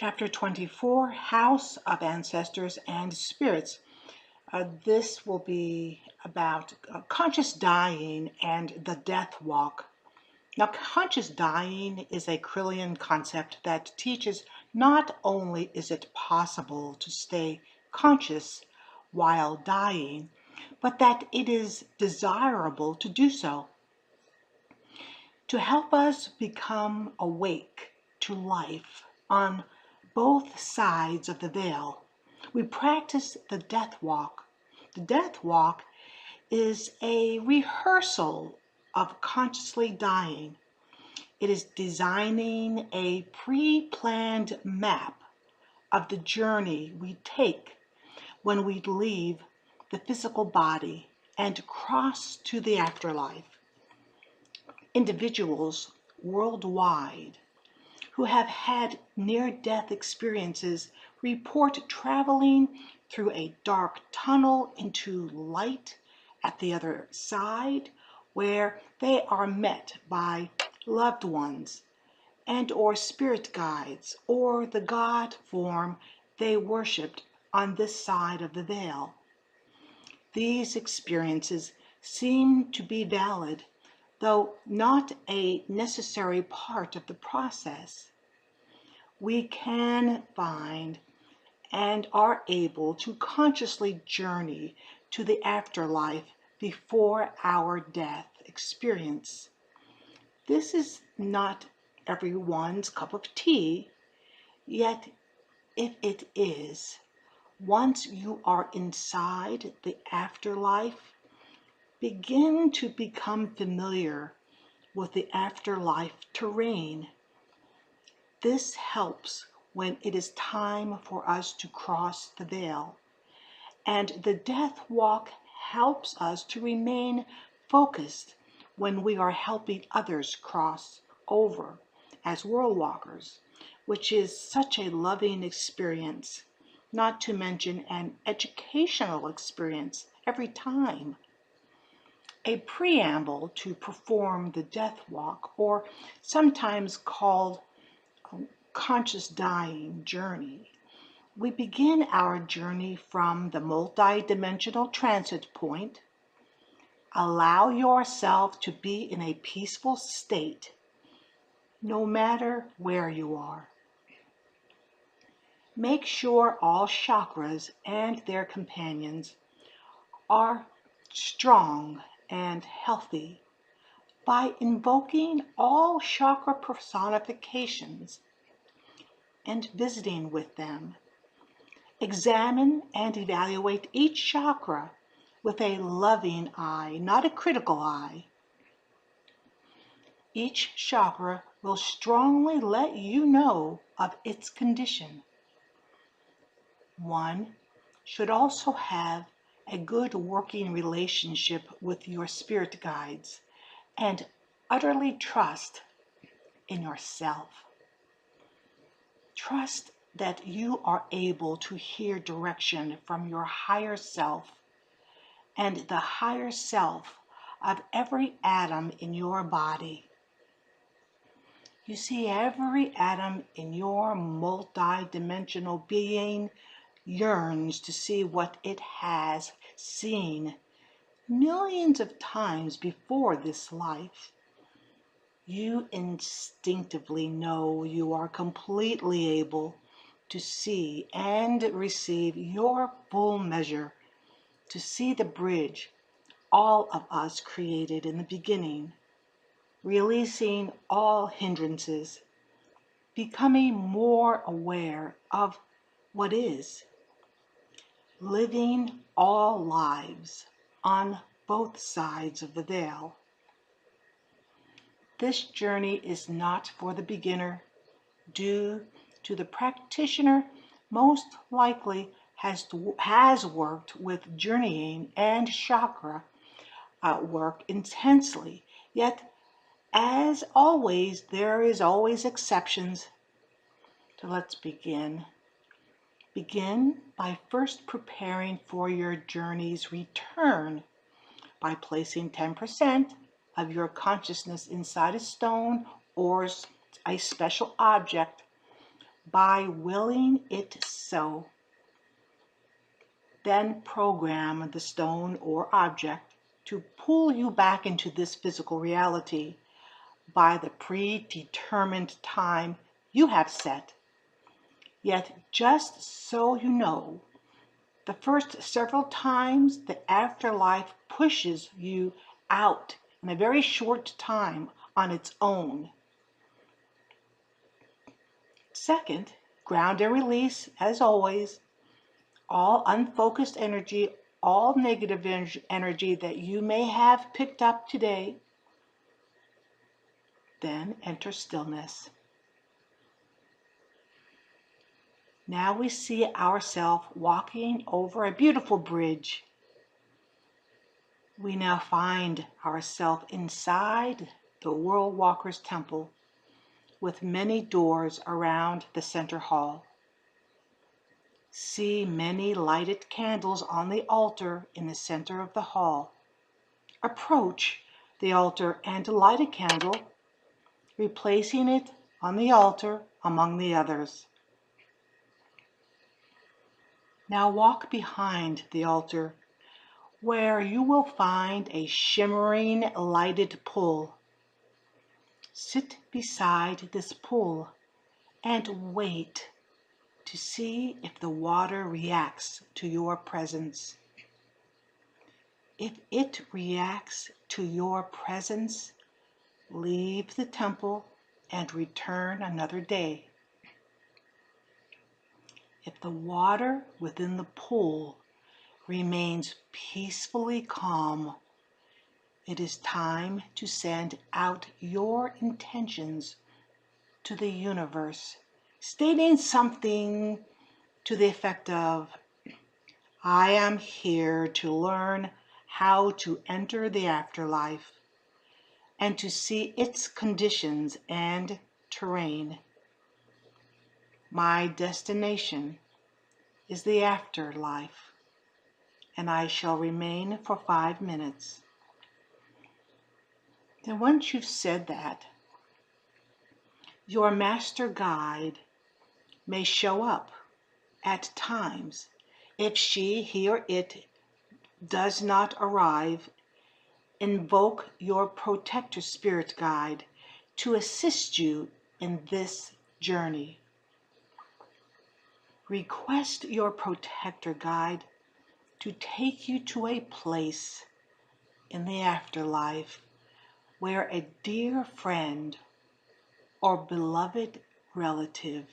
Chapter 24, House of Ancestors and Spirits. This will be about conscious dying and the death walk. Now, conscious dying is a Krillian concept that teaches not only is it possible to stay conscious while dying, but that it is desirable to do so. To help us become awake to life on both sides of the veil, we practice the death walk. The death walk is a rehearsal of consciously dying. It is designing a pre-planned map of the journey we take when we leave the physical body and cross to the afterlife. Individuals worldwide who have had near-death experiences report traveling through a dark tunnel into light at the other side, where they are met by loved ones and or spirit guides or the God form they worshipped on this side of the veil. These experiences seem to be valid, though not a necessary part of the process. We can find and are able to consciously journey to the afterlife before our death experience. This is not everyone's cup of tea, yet if it is, once you are inside the afterlife, begin to become familiar with the afterlife terrain. This helps when it is time for us to cross the veil, and the death walk helps us to remain focused when we are helping others cross over as world walkers, which is such a loving experience, not to mention an educational experience every time. A preamble to perform the death walk, or sometimes called conscious dying journey. We begin our journey from the multi-dimensional transit point. Allow yourself to be in a peaceful state, no matter where you are. Make sure all chakras and their companions are strong and healthy by invoking all chakra personifications and visiting with them. Examine and evaluate each chakra with a loving eye, not a critical eye. Each chakra will strongly let you know of its condition. One should also have a good working relationship with your spirit guides and utterly trust in yourself. Trust that you are able to hear direction from your higher self and the higher self of every atom in your body. You see, every atom in your multi-dimensional being yearns to see what it has seen millions of times before this life. You instinctively know you are completely able to see and receive your full measure, to see the bridge all of us created in the beginning, releasing all hindrances, becoming more aware of what is, living all lives on both sides of the veil. This journey is not for the beginner, due to the practitioner most likely has worked with journeying and chakra work intensely. Yet, as always, there is always exceptions. So let's begin. Begin by first preparing for your journey's return by placing 10% of your consciousness inside a stone or a special object. by willing it so. Then program the stone or object to pull you back into this physical reality by the predetermined time you have set. Yet, just so you know, the first several times the afterlife pushes you out in a very short time on its own. Second, ground and release, as always, all unfocused energy, all negative energy that you may have picked up today. Then enter stillness. Now we see ourselves walking over a beautiful bridge. We now find ourselves inside the World Walker's Temple with many doors around the center hall. See many lighted candles on the altar in the center of the hall. Approach the altar and light a candle, replacing it on the altar among the others. Now walk behind the altar, where you will find a shimmering lighted pool. Sit beside this pool and wait to see if the water reacts to your presence. If it reacts to your presence, leave the temple and return another day. If the water within the pool remains peacefully calm, it is time to send out your intentions to the universe, stating something to the effect of, I am here to learn how to enter the afterlife and to see its conditions and terrain. My destination is the afterlife, and I shall remain for 5 minutes. Then once you've said that, your master guide may show up at times. If she, he, or it does not arrive, invoke your protector spirit guide to assist you in this journey. Request your protector guide to take you to a place in the afterlife where a dear friend or beloved relative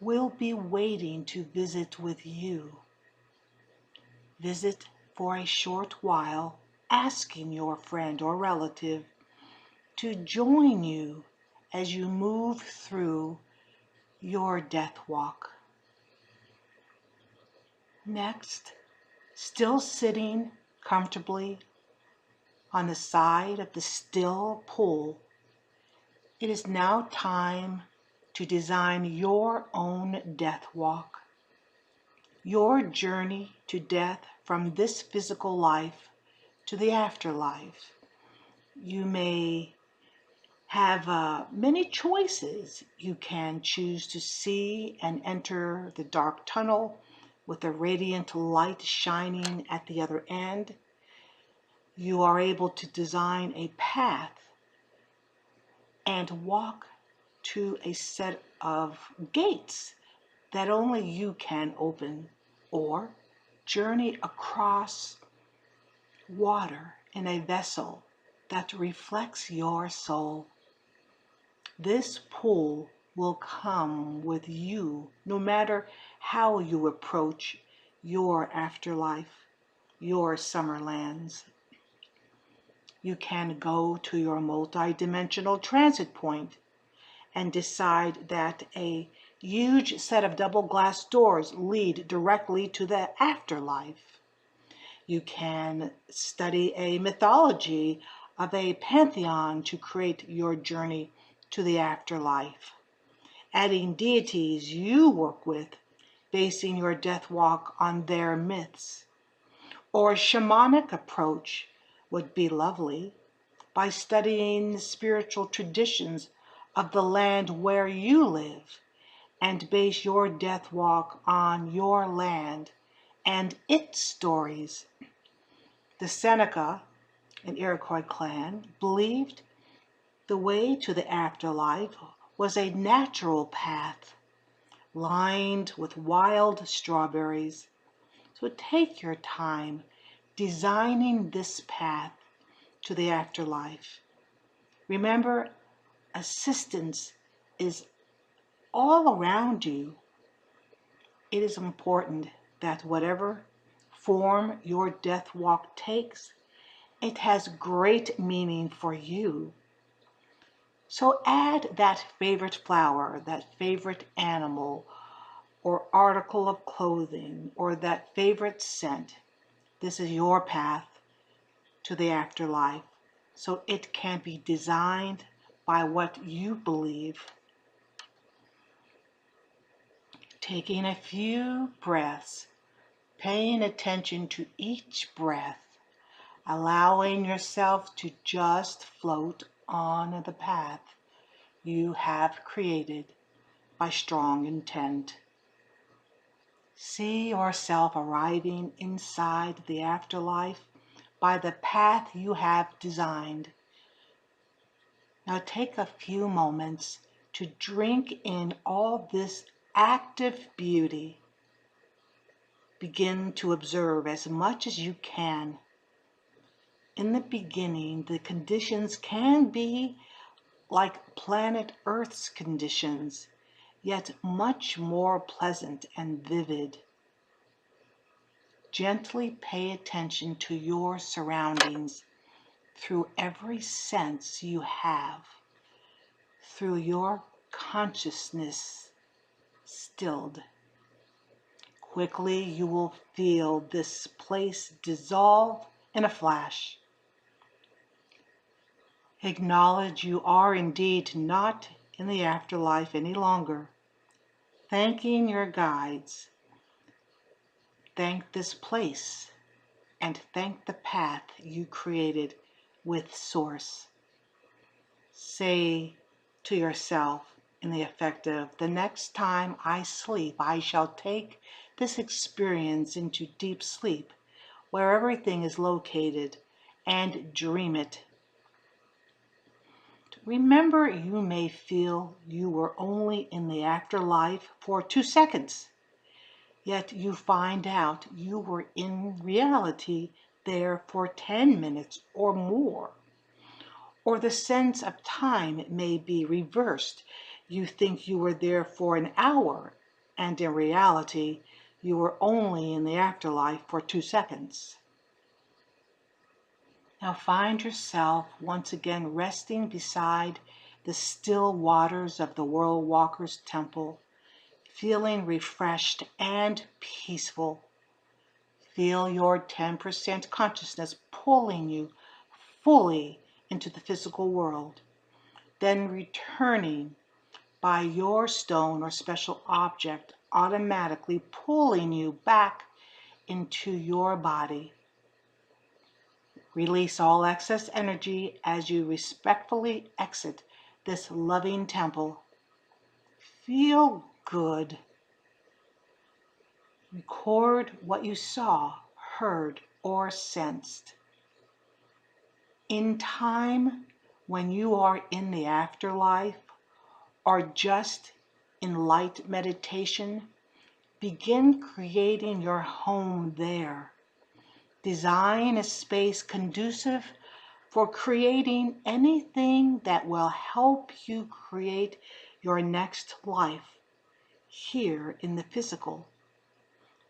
will be waiting to visit with you. Visit for a short while, asking your friend or relative to join you as you move through your death walk. Next, still sitting comfortably on the side of the still pool, it is now time to design your own death walk, your journey to death from this physical life to the afterlife. You may have many choices. You can choose to see and enter the dark tunnel with a radiant light shining at the other end. You are able to design a path and walk to a set of gates that only you can open, or journey across water in a vessel that reflects your soul. This pool will come with you no matter how you approach your afterlife, your summerlands. You can go to your multi-dimensional transit point and decide that a huge set of double glass doors lead directly to the afterlife. You can study a mythology of a pantheon to create your journey to the afterlife, adding deities you work with, basing your death walk on their myths. Or a shamanic approach would be lovely, by studying the spiritual traditions of the land where you live and base your death walk on your land and its stories. The Seneca, an Iroquois clan, believed the way to the afterlife was a natural path lined with wild strawberries. So take your time designing this path to the afterlife. Remember, assistance is all around you. It is important that whatever form your death walk takes, it has great meaning for you. So add that favorite flower, that favorite animal, or article of clothing, or that favorite scent. This is your path to the afterlife, so it can be designed by what you believe. Taking a few breaths, paying attention to each breath, allowing yourself to just float on the path you have created by strong intent. See yourself arriving inside the afterlife by the path you have designed. Now take a few moments to drink in all this active beauty. Begin to observe as much as you can. In the beginning, the conditions can be like planet Earth's conditions, yet much more pleasant and vivid. Gently pay attention to your surroundings through every sense you have, through your consciousness stilled. Quickly you will feel this place dissolve in a flash. Acknowledge you are indeed not in the afterlife any longer. Thanking your guides. Thank this place and thank the path you created with Source. Say to yourself in the effective, the next time I sleep, I shall take this experience into deep sleep, where everything is located, and dream it. Remember, you may feel you were only in the afterlife for 2 seconds, yet you find out you were in reality there for 10 minutes or more. Or the sense of time may be reversed. You think you were there for an hour, and in reality, you were only in the afterlife for 2 seconds. Now find yourself once again resting beside the still waters of the World Walker's Temple, feeling refreshed and peaceful. Feel your 10% consciousness pulling you fully into the physical world, then returning by your stone or special object, automatically pulling you back into your body. Release all excess energy as you respectfully exit this loving temple. Feel good. Record what you saw, heard, or sensed. In time, when you are in the afterlife or just in light meditation, begin creating your home there. Design a space conducive for creating anything that will help you create your next life here in the physical.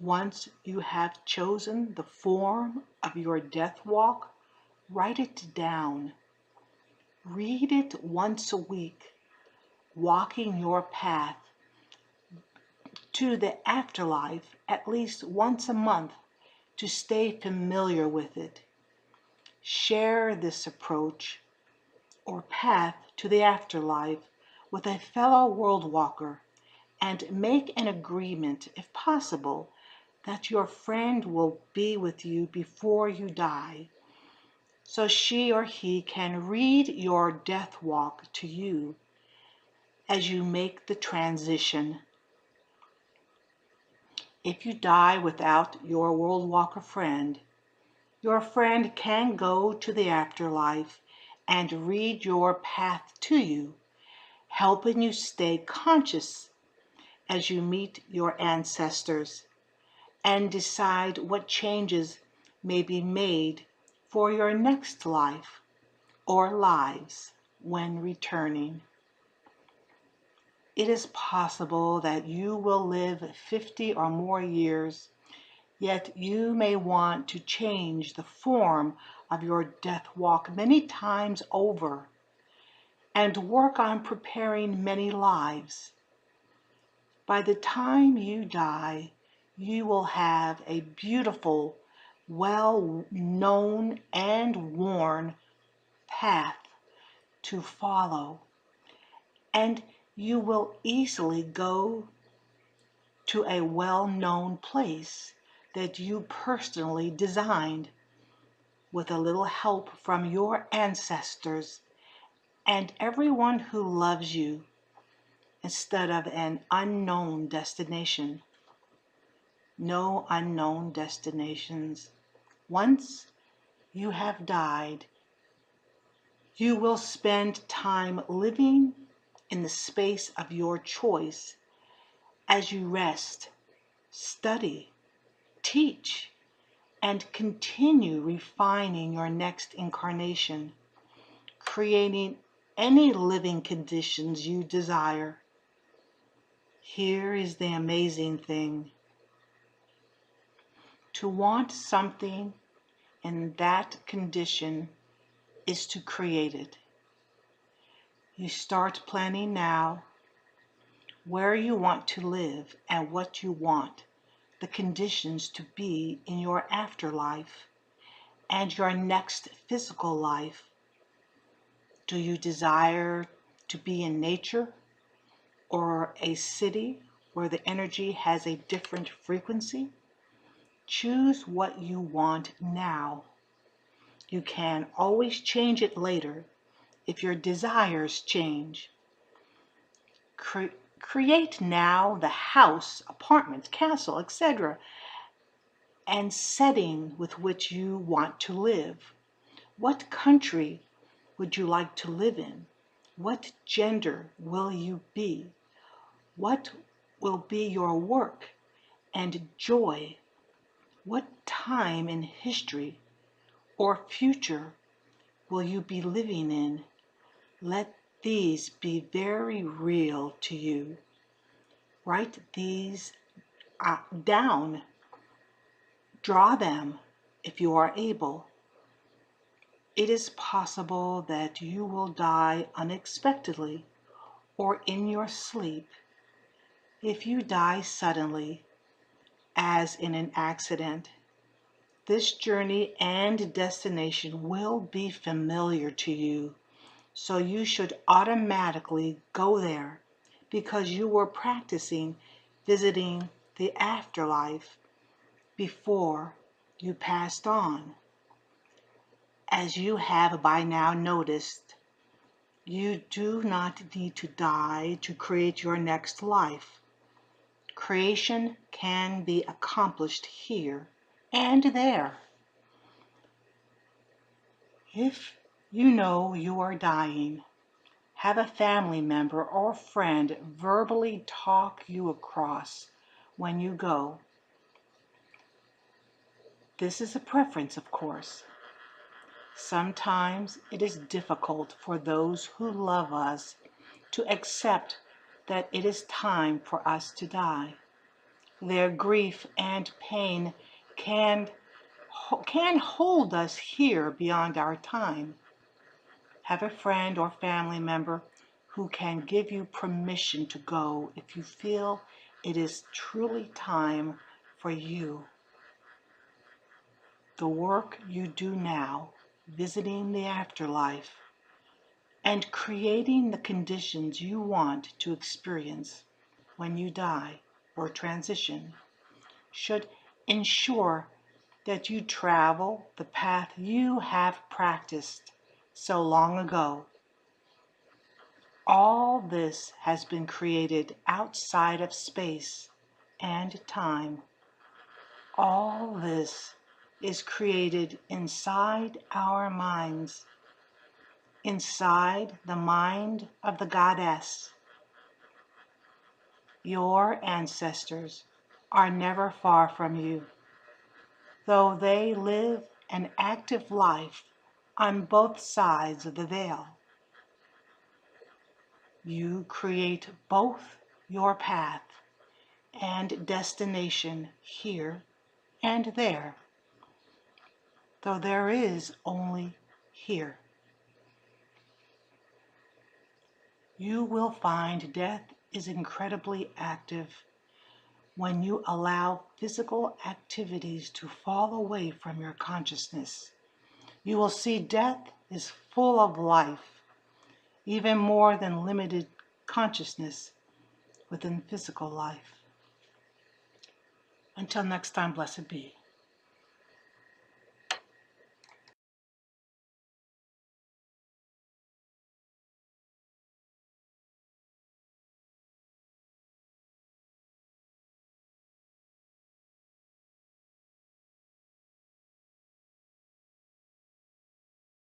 Once you have chosen the form of your death walk, write it down. Read it once a week, walking your path to the afterlife at least once a month to stay familiar with it. Share this approach or path to the afterlife with a fellow world walker and make an agreement, if possible, that your friend will be with you before you die, so she or he can read your death walk to you as you make the transition If you die without your World Walker friend, your friend can go to the afterlife and read your path to you, helping you stay conscious as you meet your ancestors and decide what changes may be made for your next life or lives when returning. It is possible that you will live 50 or more years, yet you may want to change the form of your death walk many times over and work on preparing many lives. By the time you die, you will have a beautiful, well known and worn path to follow, and you will easily go to a well known place that you personally designed with a little help from your ancestors and everyone who loves you, instead of an unknown destination. No unknown destinations. Once you have died, you will spend time living in the space of your choice as you rest, study, teach, and continue refining your next incarnation, creating any living conditions you desire. Here is the amazing thing. To want something in that condition is to create it. You start planning now where you want to live and what you want the conditions to be in your afterlife and your next physical life. Do you desire to be in nature or a city where the energy has a different frequency? Choose what you want now. You can always change it later if your desires change. Create now the house, apartment, castle, etc., and setting with which you want to live. What country would you like to live in? What gender will you be? What will be your work and joy? What time in history or future will you be living in? Let these be very real to you. Write these down. Draw them if you are able. It is possible that you will die unexpectedly or in your sleep. If you die suddenly, as in an accident, this journey and destination will be familiar to you, so you should automatically go there because you were practicing visiting the afterlife before you passed on. As you have by now noticed, you do not need to die to create your next life. Creation can be accomplished here and there. If you know you are dying, have a family member or friend verbally talk you across when you go. This is a preference, of course. Sometimes it is difficult for those who love us to accept that it is time for us to die. Their grief and pain can hold us here beyond our time. Have a friend or family member who can give you permission to go if you feel it is truly time for you. The work you do now, visiting the afterlife, and creating the conditions you want to experience when you die or transition, should ensure that you travel the path you have practiced so long ago. All this has been created outside of space and time. All this is created inside our minds, inside the mind of the goddess. Your ancestors are never far from you, though they live an active life on both sides of the veil. You create both your path and destination here and there, though there is only here. You will find death is incredibly active when you allow physical activities to fall away from your consciousness. You will see death is full of life, even more than limited consciousness within physical life. Until next time, blessed be.